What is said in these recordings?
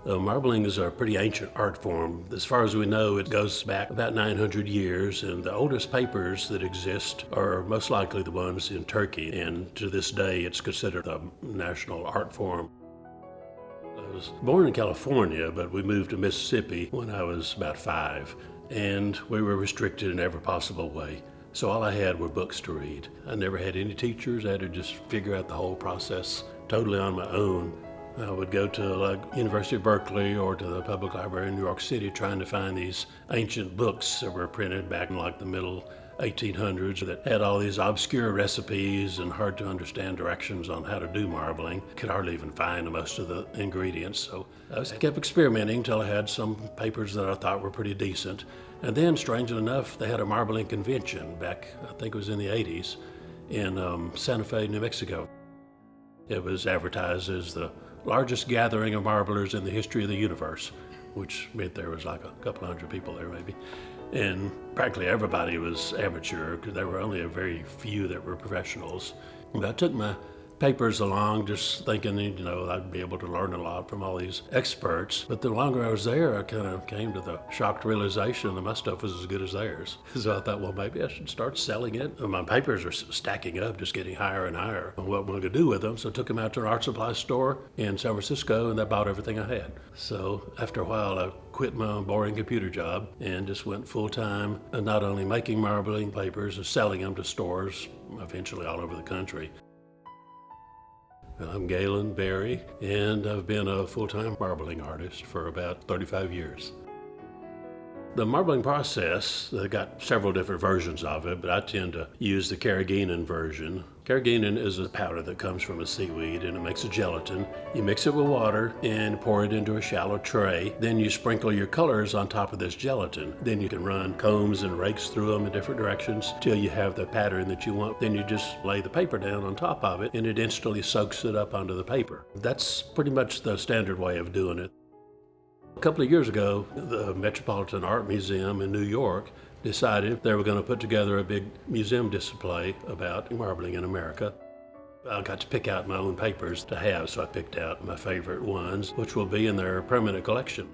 Marbling is a pretty ancient art form. As far as we know, it goes back about 900 years, and the oldest papers that exist are most likely the ones in Turkey, and to this day it's considered a national art form. I was born in California, but we moved to Mississippi when I was about 5, and we were restricted in every possible way. So all I had were books to read. I never had any teachers. I had to just figure out the whole process totally on my own. I would go to University of Berkeley or to the public library in New York City trying to find these ancient books that were printed back in the middle 1800s that had all these obscure recipes and hard to understand directions on how to do marbling. Could hardly even find most of the ingredients. So I kept experimenting until I had some papers that I thought were pretty decent. And then, strangely enough, they had a marbling convention back, I think it was in the 80s, in Santa Fe, New Mexico. It was advertised as the largest gathering of marblers in the history of the universe, which meant there was a couple hundred people there maybe. And practically everybody was amateur because there were only a very few that were professionals. But I took my papers along just thinking, I'd be able to learn a lot from all these experts. But the longer I was there, I kind of came to the shocked realization that my stuff was as good as theirs. So I thought, well, maybe I should start selling it. And my papers are stacking up, just getting higher and higher. What am I going to do with them? So I took them out to an art supply store in San Francisco, and they bought everything I had. So after a while, I quit my boring computer job and just went full-time, and not only making marbling papers and selling them to stores, eventually all over the country. I'm Galen Berry, and I've been a full-time marbling artist for about 35 years. The marbling process, they've got several different versions of it, but I tend to use the carrageenan version. Carrageenan is a powder that comes from a seaweed, and it makes a gelatin. You mix it with water and pour it into a shallow tray. Then you sprinkle your colors on top of this gelatin. Then you can run combs and rakes through them in different directions till you have the pattern that you want. Then you just lay the paper down on top of it, and it instantly soaks it up onto the paper. That's pretty much the standard way of doing it. A couple of years ago, the Metropolitan Art Museum in New York decided they were going to put together a big museum display about marbling in America. I got to pick out my own papers to have, so I picked out my favorite ones, which will be in their permanent collection.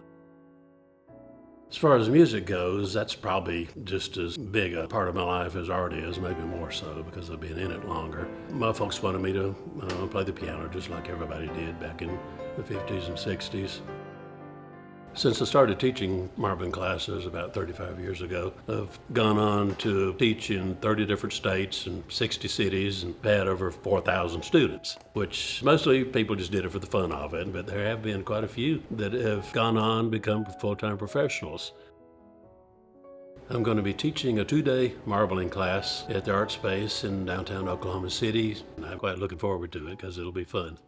As far as music goes, that's probably just as big a part of my life as art is, maybe more so because I've been in it longer. My folks wanted me to play the piano just like everybody did back in the 50s and 60s. Since I started teaching marbling classes about 35 years ago, I've gone on to teach in 30 different states and 60 cities and had over 4,000 students, which mostly people just did it for the fun of it, but there have been quite a few that have gone on to become full-time professionals. I'm going to be teaching a 2-day marbling class at the Art Space in downtown Oklahoma City, and I'm quite looking forward to it because it'll be fun.